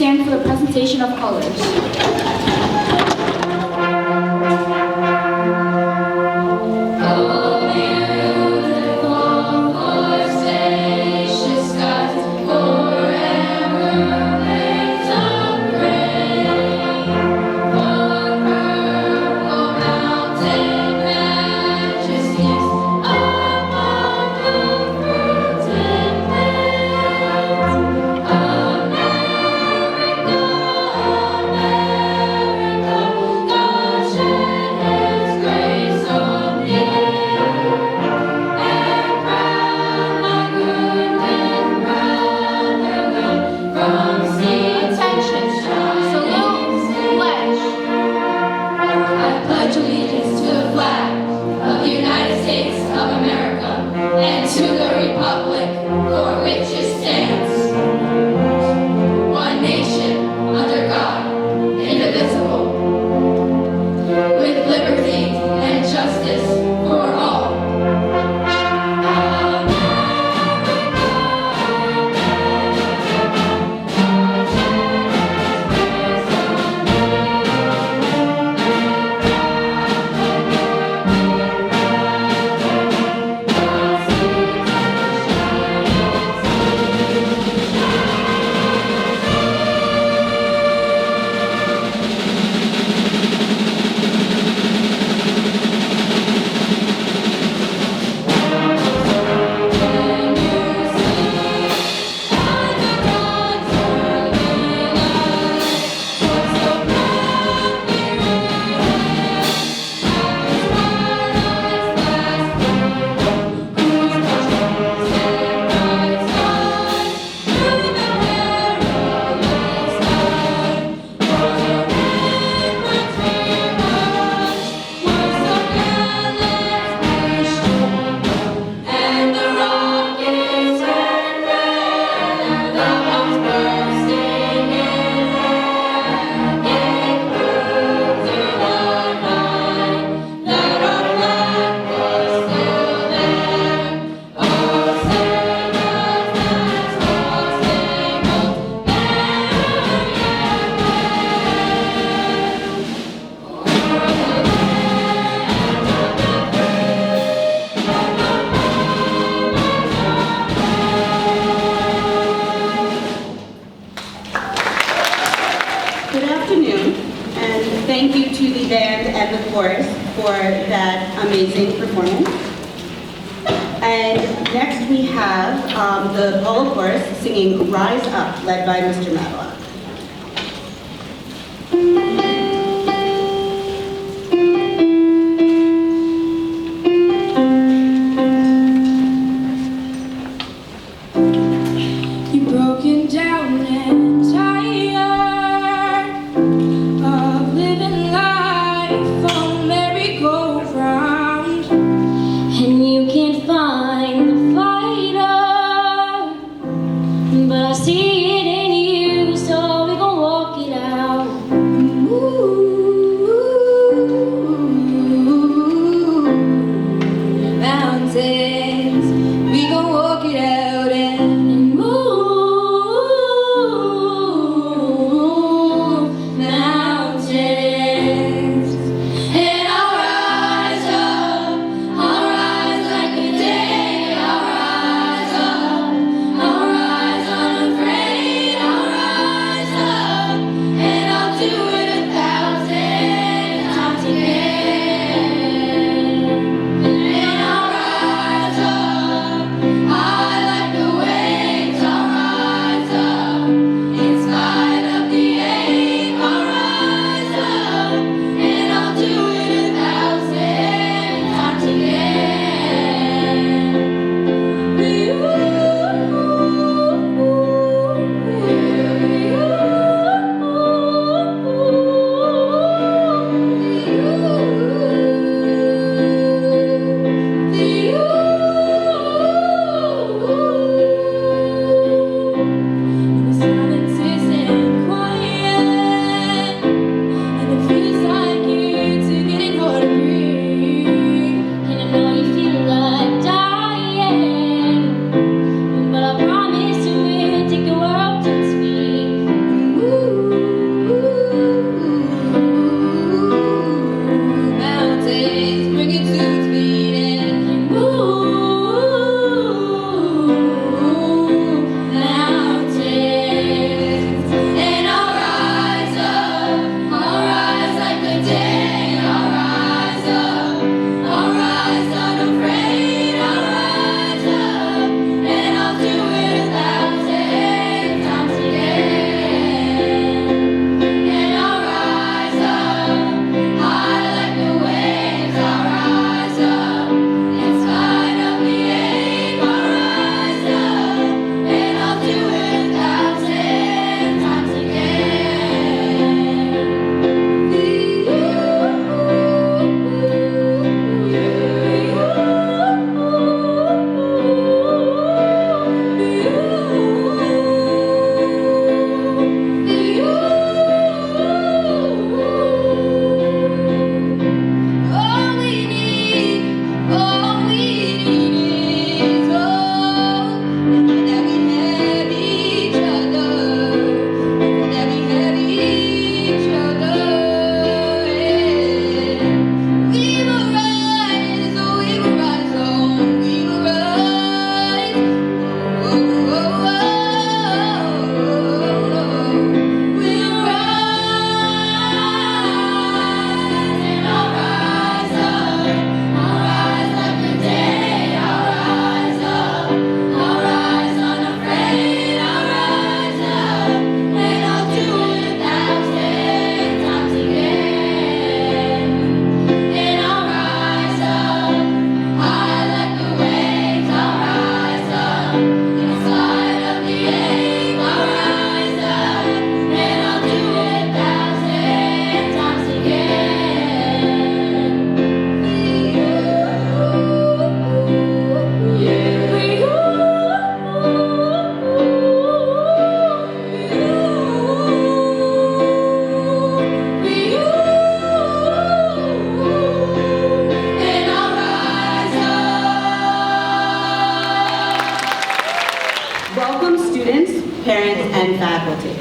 stand for the presentation of colors. Thank you to the band and the chorus for that amazing performance. And next we have the Polo Chorus singing Rise Up, led by Mr. Matlock. You're broken down and tired of living life on merry-go-round, and you can't find the fighter, but I see it in you, so and faculty.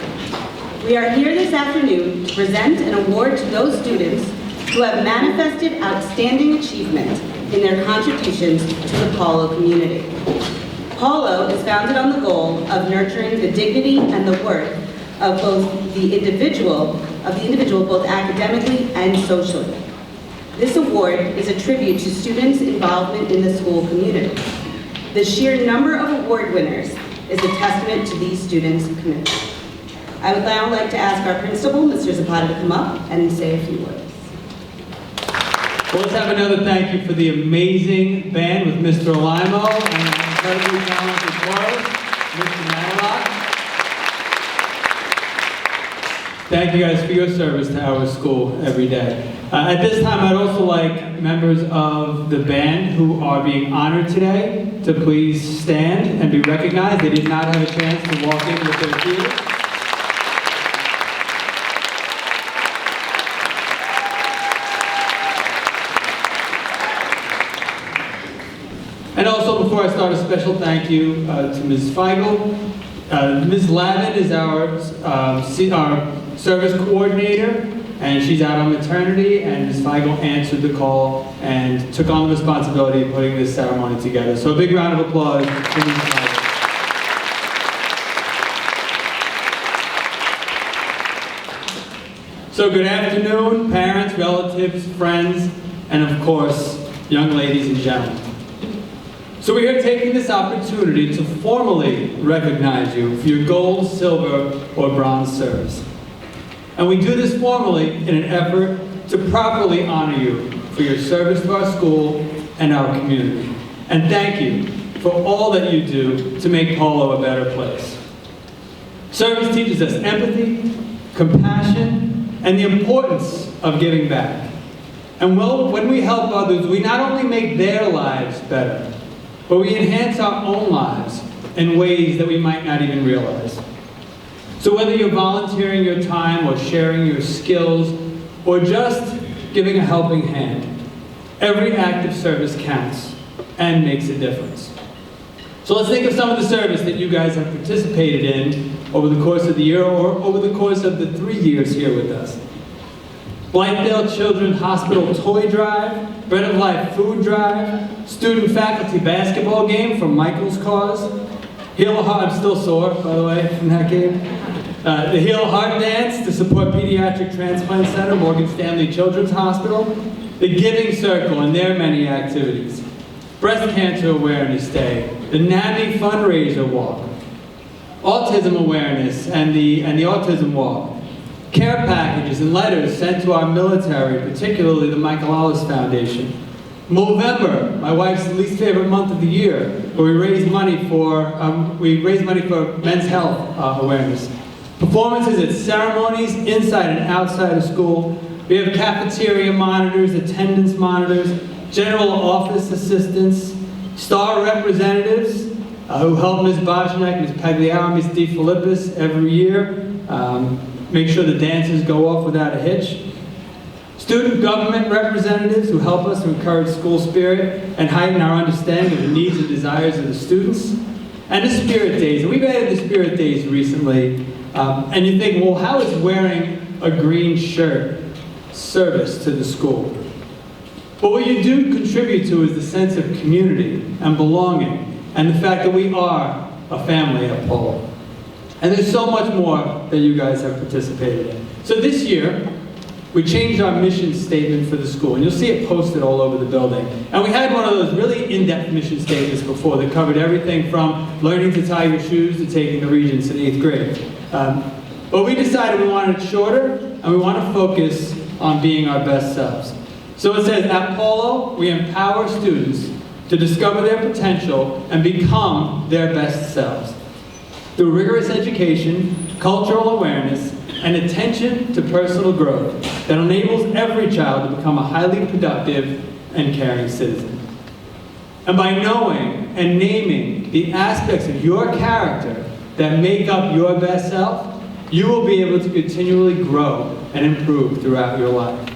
We are here this afternoon to present an award to those students who have manifested outstanding achievement in their contributions to the Paulo community. Paulo is founded on the goal of nurturing the dignity and the worth of the individual both academically and socially. This award is a tribute to students' involvement in the school community. The sheer number of award winners is a testament to these students' commitment. I would now like to ask our principal, Mr. Zapata, to come up and say a few words. Well, let's have another thank you for the amazing band with Mr. Alimo and an incredibly talented chorus, Mr. Matlock. Thank you guys for your service to our school every day. At this time, I'd also like members of the band who are being honored today to please stand and be recognized. They did not have a chance to walk in with their peers. And also, before I start, a special thank you to Ms. Feigl. Ms. Lavin is our service coordinator, and she's out on maternity, and Ms. Feigl answered the call and took on the responsibility of putting this ceremony together. So a big round of applause for Ms. Feigl. So good afternoon, parents, relatives, friends, and of course, young ladies and gentlemen. So we are taking this opportunity to formally recognize you for your gold, silver, or bronze serves. And we do this formally in an effort to properly honor you for your service to our school and our community. And thank you for all that you do to make Paulo a better place. Service teaches us empathy, compassion, and the importance of giving back. And when we help others, we not only make their lives better, but we enhance our own lives in ways that we might not even realize. So whether you're volunteering your time or sharing your skills or just giving a helping hand, every act of service counts and makes a difference. So let's think of some of the service that you guys have participated in over the course of the year or over the course of the 3 years here with us. Blythedale Children's Hospital Toy Drive, Bread of Life Food Drive, Student-Faculty Basketball Game from Michael's Cause, Heal a Heart, I'm still sore, by the way, from that game. The Heal a Heart Dance to support Pediatric Transplant Center, Morgan Stanley Children's Hospital, the Giving Circle and their many activities, Breast Cancer Awareness Day, the NAMI Fundraiser Walk, Autism Awareness and the Autism Walk, care packages and letters sent to our military, particularly the Michael Ellis Foundation. Movember, my wife's least favorite month of the year, where we raise money for men's health awareness. Performances at ceremonies inside and outside of school. We have cafeteria monitors, attendance monitors, general office assistants, star representatives who help Ms. Bojnek, Ms. Pagliaro, Ms. DeFilippis every year. Make sure the dances go off without a hitch. Student government representatives who help us to encourage school spirit and heighten our understanding of the needs and desires of the students. And the Spirit Days. And we've added the Spirit Days recently. And you think, well, how is wearing a green shirt service to the school? But what you do contribute to is the sense of community and belonging and the fact that we are a family at Paulo. And there's so much more that you guys have participated in. So this year, we changed our mission statement for the school, and you'll see it posted all over the building. And we had one of those really in-depth mission statements before that covered everything from learning to tie your shoes to taking the Regents in 8th grade. But we decided we wanted it shorter, and we want to focus on being our best selves. So it says, at Paulo, we empower students to discover their potential and become their best selves. Through rigorous education, cultural awareness, and attention to personal growth that enables every child to become a highly productive and caring citizen. And by knowing and naming the aspects of your character that make up your best self, you will be able to continually grow and improve throughout your life.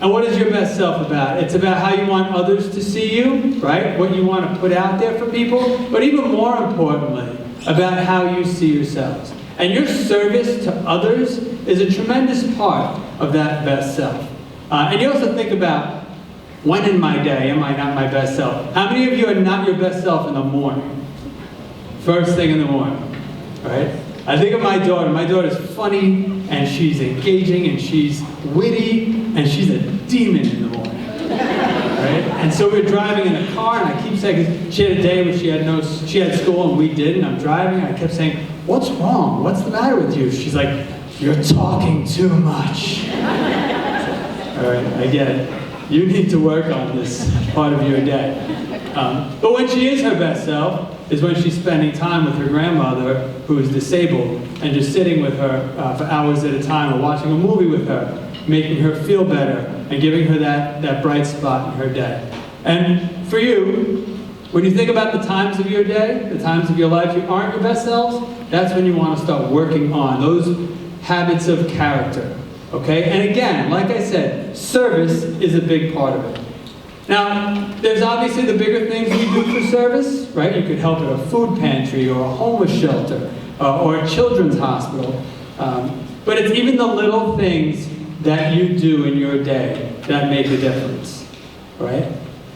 And what is your best self about? It's about how you want others to see you, right? What you want to put out there for people, but even more importantly, about how you see yourselves. And your service to others is a tremendous part of that best self. And you also think about, when in my day am I not my best self? How many of you are not your best self in the morning? First thing in the morning, right? I think of my daughter. My daughter's funny, and she's engaging, and she's witty, and she's a demon in the morning, right? And so we're driving in a car, and I keep saying, 'cause she had a day where she had school and we didn't. I'm driving, and I kept saying, "What's wrong? What's the matter with you?" She's like, "You're talking too much." All right, I get it. You need to work on this part of your day. But when she is her best self, is when she's spending time with her grandmother, who is disabled, and just sitting with her for hours at a time, or watching a movie with her, making her feel better, and giving her that bright spot in her day. And for you, when you think about the times of your day, the times of your life you aren't your best selves, that's when you want to start working on those habits of character. Okay? And again, like I said, service is a big part of it. Now, there's obviously the bigger things we do for service, right? You could help at a food pantry or a homeless shelter or a children's hospital. But it's even the little things that you do in your day that make a difference, right?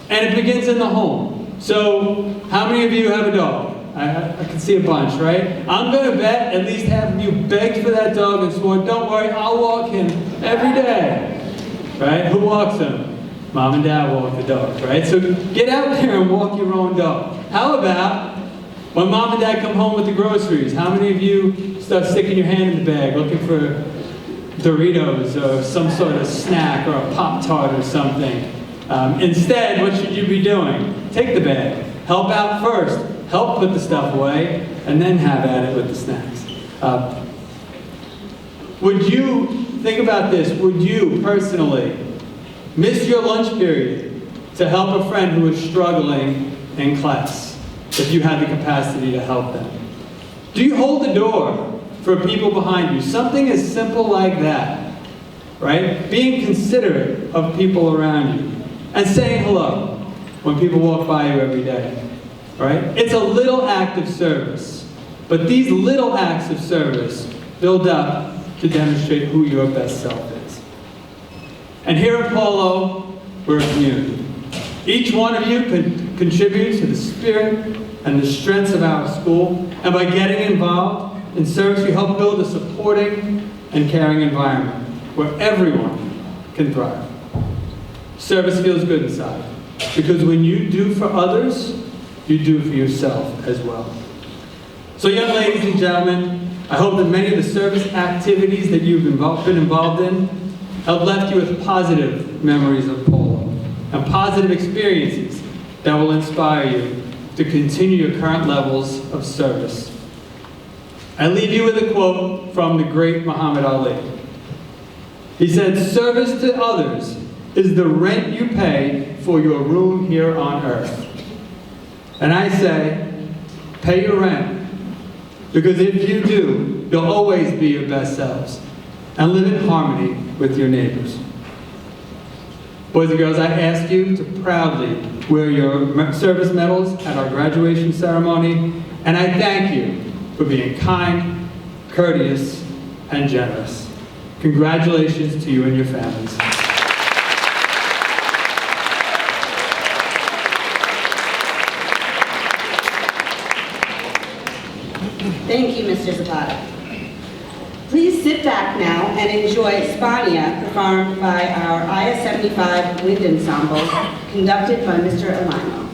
And it begins in the home. So, how many of you have a dog? I can see a bunch, right? I'm going to bet at least half of you begged for that dog and swore, "Don't worry, I'll walk him every day." Right? Who walks him? Mom and Dad walk the dog, right? So get out there and walk your own dog. How about when Mom and Dad come home with the groceries? How many of you start sticking your hand in the bag looking for Doritos or some sort of snack or a Pop-Tart or something? Instead, what should you be doing? Take the bag. Help out first. Help put the stuff away, and then have at it with the snacks. Would you, think about this, would you personally miss your lunch period to help a friend who is struggling in class, if you had the capacity to help them? Do you hold the door for people behind you? Something as simple like that, right? Being considerate of people around you, and saying hello when people walk by you every day. Right? It's a little act of service. But these little acts of service build up to demonstrate who your best self is. And here at Polo, we're a community. Each one of you contributes to the spirit and the strengths of our school. And by getting involved in service, you help build a supporting and caring environment where everyone can thrive. Service feels good inside. Because when you do for others, you do for yourself as well. So young ladies and gentlemen, I hope that many of the service activities that you've been involved in have left you with positive memories of Polo and positive experiences that will inspire you to continue your current levels of service. I leave you with a quote from the great Muhammad Ali. He said, "Service to others is the rent you pay for your room here on earth." And I say, pay your rent. Because if you do, you'll always be your best selves and live in harmony with your neighbors. Boys and girls, I ask you to proudly wear your service medals at our graduation ceremony, and I thank you for being kind, courteous, and generous. Congratulations to you and your families. Thank you, Mr. Zapata. Please sit back now and enjoy Spania, performed by our IS-75 Wind Ensemble, conducted by Mr. Alino.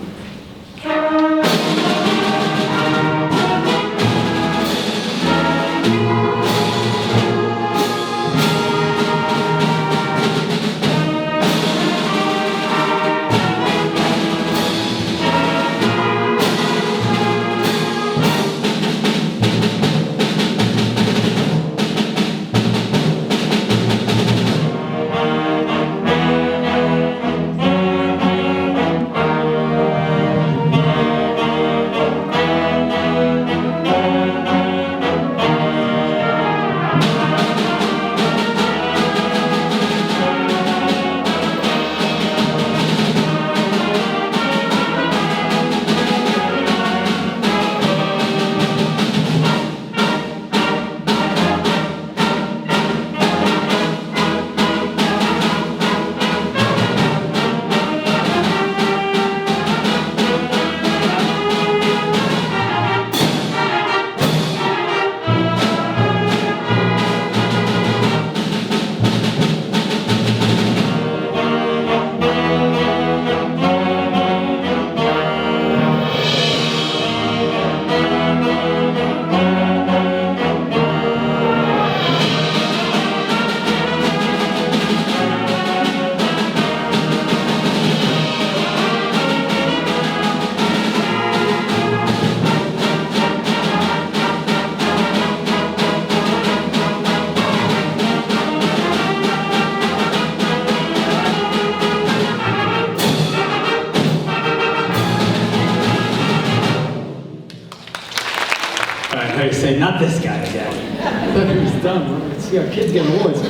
thought you were saying, not this guy again. I thought he was done. Let's see our kids get awards.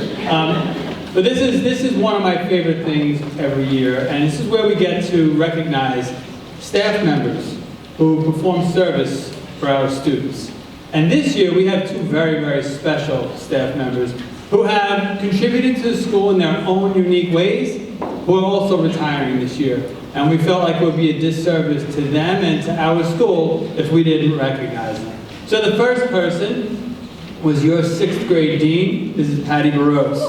But this is one of my favorite things every year, and this is where we get to recognize staff members who perform service for our students. And this year we have two very, very special staff members who have contributed to the school in their own unique ways, who are also retiring this year. And we felt like it would be a disservice to them and to our school if we didn't recognize them. So the first person was your 6th grade dean, Mrs. Patty Burroughs.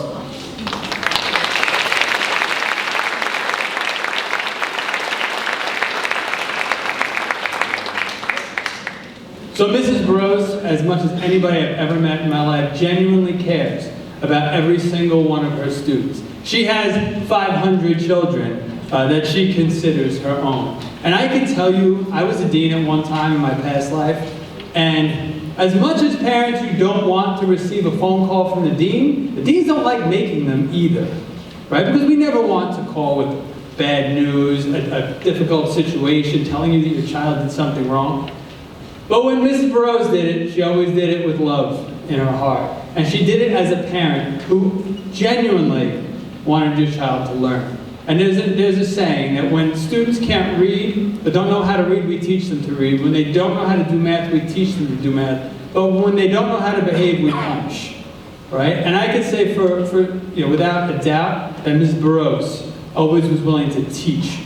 So Mrs. Burroughs, as much as anybody I've ever met in my life, genuinely cares about every single one of her students. She has 500 children that she considers her own. And I can tell you, I was a dean at one time in my past life, and as much as parents who don't want to receive a phone call from the deans don't like making them either, right? Because we never want to call with bad news, a difficult situation, telling you that your child did something wrong. But when Mrs. Burroughs did it, she always did it with love in her heart. And she did it as a parent who genuinely wanted your child to learn. And there's a saying that when students can't read, or don't know how to read, we teach them to read. When they don't know how to do math, we teach them to do math. But when they don't know how to behave, we punish. Right? And I could say without a doubt that Ms. Burroughs always was willing to teach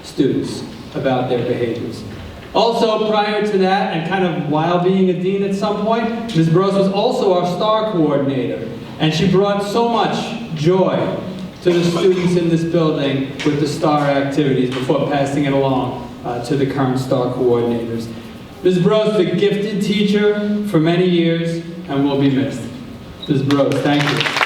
students about their behaviors. Also, prior to that, and kind of while being a dean at some point, Ms. Burroughs was also our STAR coordinator. And she brought so much joy to the students in this building with the STAR activities before passing it along to the current STAR coordinators. Ms. Burroughs was a gifted teacher for many years and will be missed. Ms. Burroughs, thank you.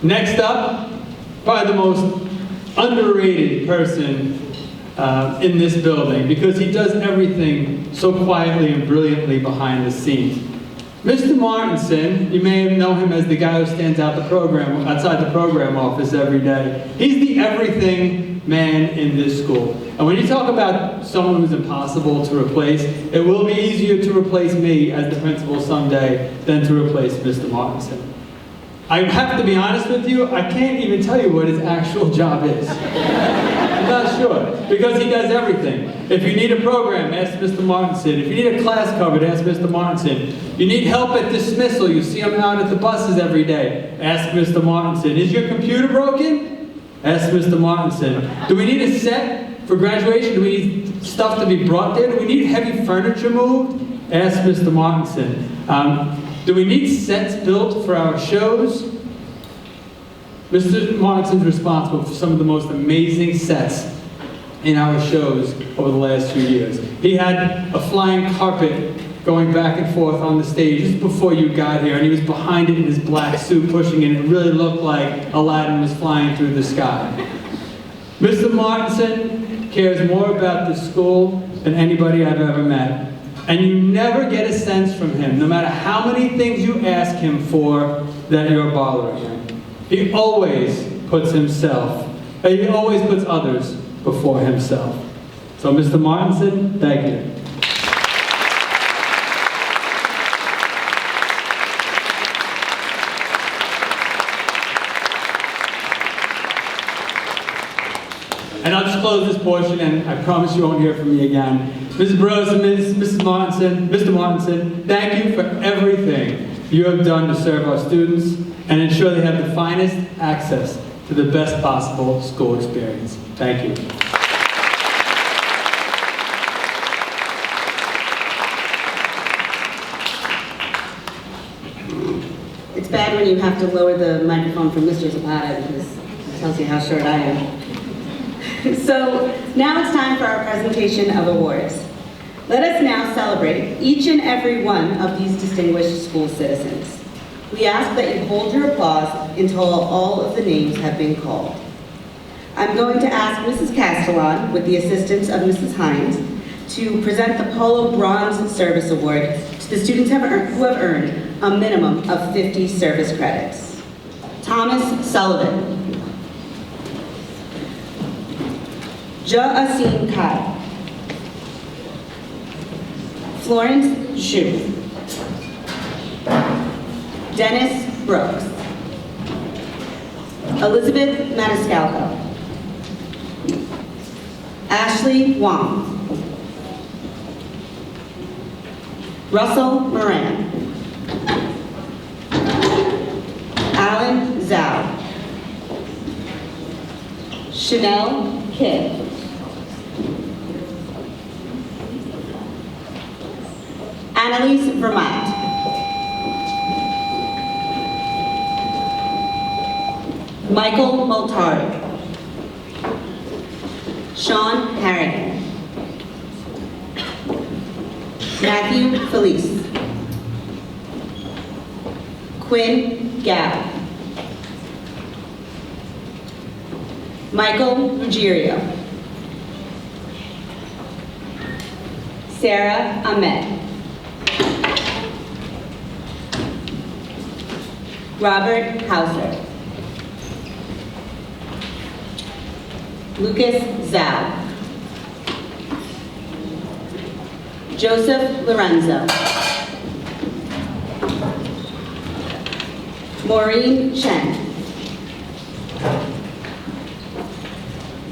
Next up, probably the most underrated person in this building because he does everything so quietly and brilliantly behind the scenes. Mr. Martinson, you may know him as the guy who stands outside the program office every day. He's the everything man in this school. And when you talk about someone who's impossible to replace, it will be easier to replace me as the principal someday than to replace Mr. Martinson. I have to be honest with you, I can't even tell you what his actual job is. I'm not sure, because he does everything. If you need a program, ask Mr. Martinson. If you need a class covered, ask Mr. Martinson. You need help at dismissal, you see him out at the buses every day, ask Mr. Martinson. Is your computer broken? Ask Mr. Martinson. Do we need a set for graduation? Do we need stuff to be brought there? Do we need heavy furniture moved? Ask Mr. Martinson. Do we need sets built for our shows? Mr. Martinson's responsible for some of the most amazing sets in our shows over the last few years. He had a flying carpet going back and forth on the stage just before you got here, and he was behind it in his black suit pushing it, and it really looked like Aladdin was flying through the sky. Mr. Martinson cares more about the school than anybody I've ever met. And you never get a sense from him, no matter how many things you ask him for, that you're bothering him. He always puts others before himself. So Mr. Martinson, thank you. And I'll just close this portion, and I promise you won't hear from me again. Mrs. Burroughs and Mrs. Martinson, Mr. Martinson, thank you for everything you have done to serve our students and ensure they have the finest access to the best possible school experience. Thank you. It's bad when you have to lower the microphone from Mr. Zapata because it tells you how short I am. So now it's time for our presentation of awards. Let us now celebrate each and every one of these distinguished school citizens. We ask that you hold your applause until all of the names have been called. I'm going to ask Mrs. Castellan, with the assistance of Mrs. Hines, to present the Polo Bronze Service Award to to the students who have earned a minimum of 50 service credits. Thomas Sullivan. Ja-Asin Kai. Florence Zhu. Dennis Brooks. Elizabeth Maniscalco. Ashley Wong. Russell Moran. Alan Zhao. Chanel Kidd. Annalise Vermont. Michael Moltari. Sean Harrigan. Matthew Felice. Quinn Gao. Michael Ruggiero. Sarah Ahmed. Robert Hauser. Lucas Zhao. Joseph Lorenzo. Maureen Chen.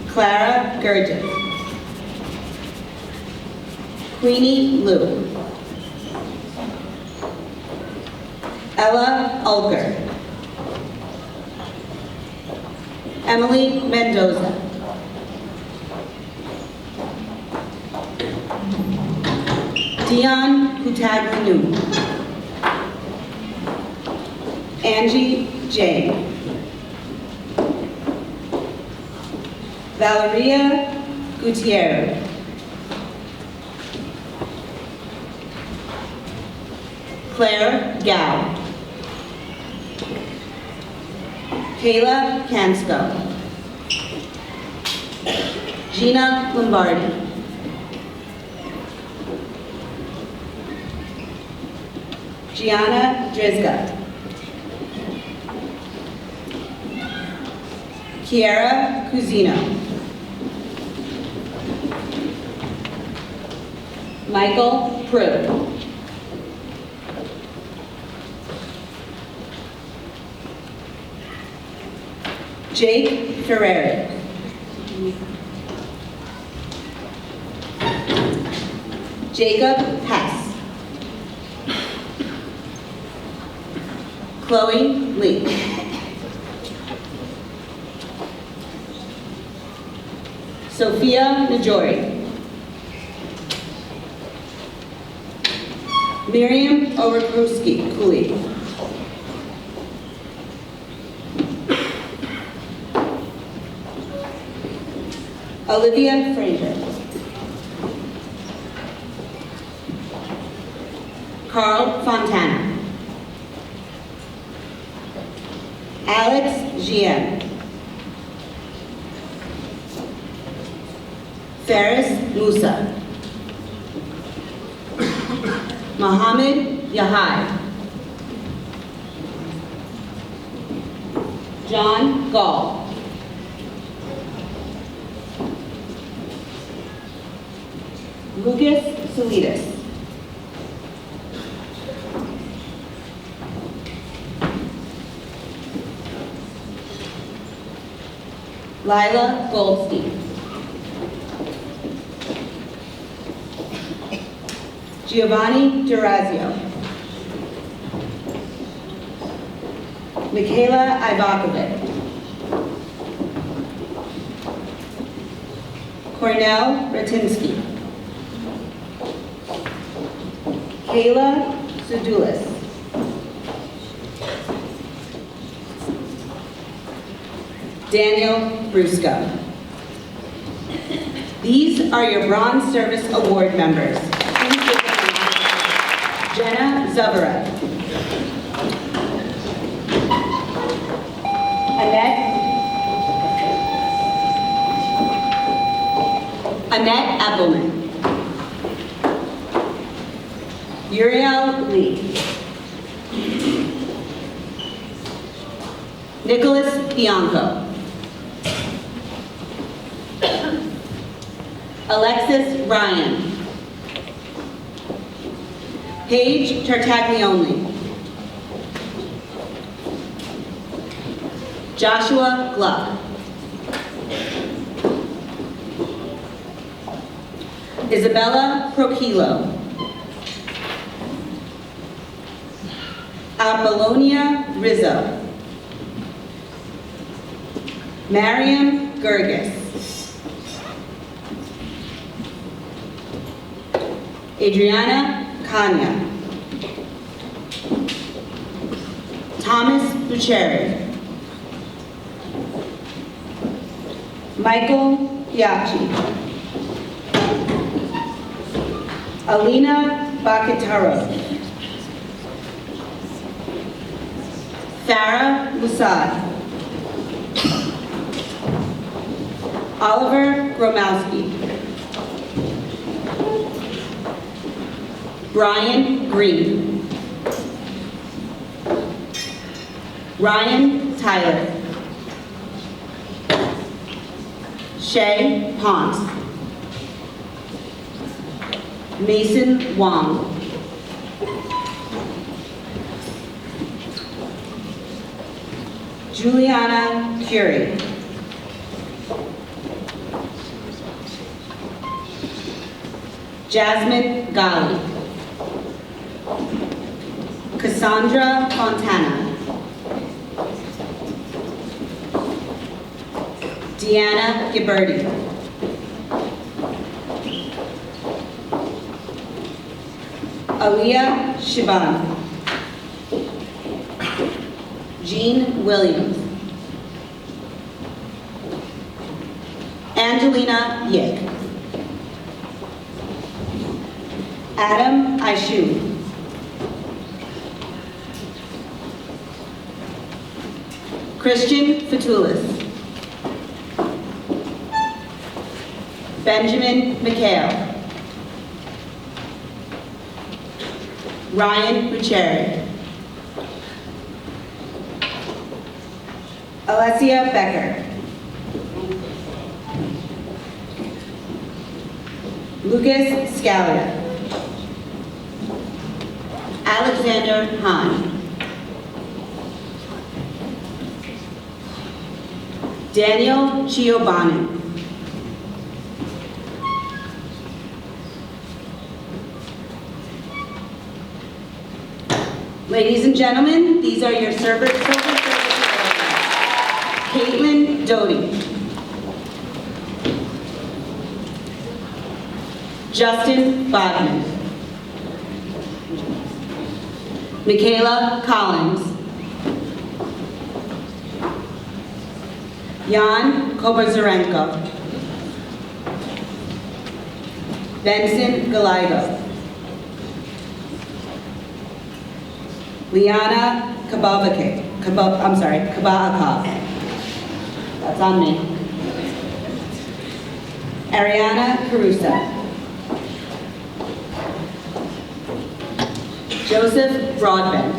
Clara Gurgis. Queenie Liu. Ella Ulger. Emily Mendoza. Dion Hutaglinu. Angie Jane. Valeria Gutierrez. Claire Gao. Kayla Kansko. Gina Lombardi. Gianna Drizga. Kiara Cusino. Michael Pruitt. Jake Ferreri. Jacob Hess. Chloe Lee. Sophia Najori. Miriam Overkowski Cooley. Olivia Fraser. Carl Fontana. Alex Gian. Faris Musa. Mohammed Yahai. John Gall. Lucas Salidas. Lila Goldstein. Giovanni Durazio. Michaela Ivakovic. Cornell Ratinsky. Kayla Sudulis. Daniel Brusco. These are your Bronze Service Award members. Please give them a round. Jenna Zubera. Annette Appleman. Uriel Lee. Nicholas Bianco. Alexis Ryan. Paige Tartaglione. Joshua Gluck. Isabella Procilo. Apollonia Rizzo. Mariam Gergis. Adriana Kanya. Thomas Bucheri. Michael Piacci. Alina Bakitaro. Farah Musad. Oliver Gromowski. Brian Green. Ryan Tyler. Shay Ponce. Mason Wong. Juliana Curie. Jasmine Gali. Cassandra Fontana. Deanna Gibberti. Aaliyah Shiban. Jean Williams. Angelina Yick. Adam Aishu. Christian Fatulis. Benjamin McHale. Ryan Bucheri. Alessia Becker. Lucas Scalia. Alexander Hahn. Daniel Giovanni. Ladies and gentlemen, these are your silver service. Caitlin Doty. Justin Bodman. Michaela Collins. Jan Kobazarenko. Benson Galigo. Liana Kabakov. That's on me. Ariana Caruso. Joseph Broadbent.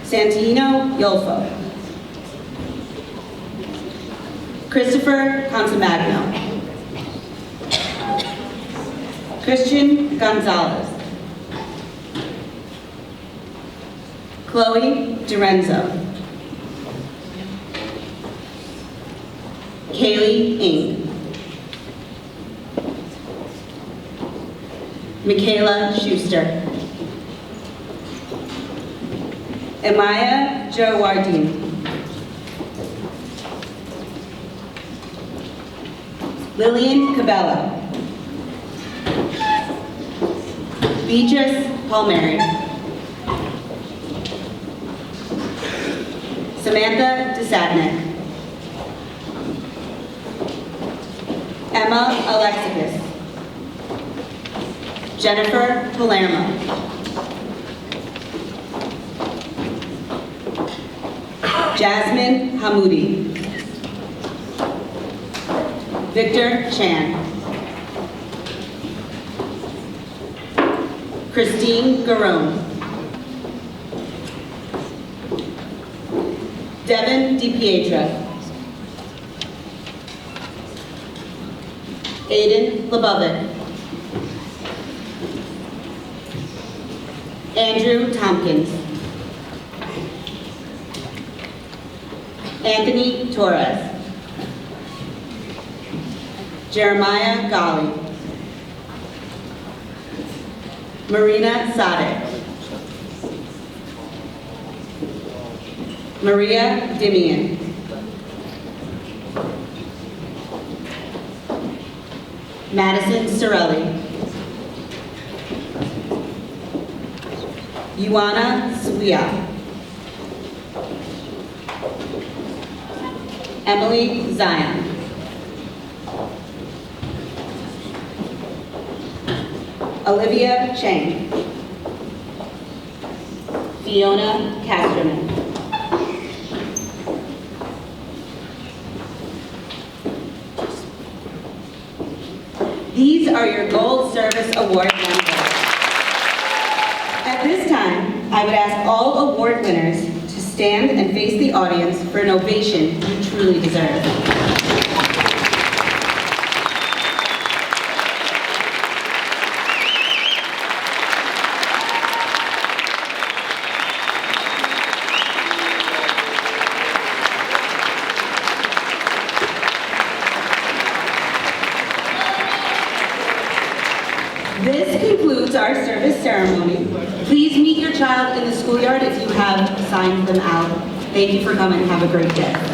Santino Yolfo. Christopher Consamagno. Christian Gonzalez. Chloe Dorenzo. Kaylee Ng. Michaela Schuster. Amaya Jawardin. Lillian Cabello. Beatrice Palmieri. Samantha Desatnik. Emma Alexakis. Jennifer Palermo. Jasmine Hamoudi. Victor Chan. Christine Garone. Devin DiPietra. Aiden Lebovic. Andrew Tompkins. Anthony Torres. Jeremiah Ghali. Marina Sadek. Maria Dimian. Madison Sorelli. Yuana Suia. Emily Zion. Olivia Chang. Fiona Casterman. These are your Gold Service Award members. At this time, I would ask all award winners to stand and face the audience for an ovation you truly deserve. This concludes our service ceremony. Please meet your child in the schoolyard if you have signed them out. Thank you for coming. Have a great day.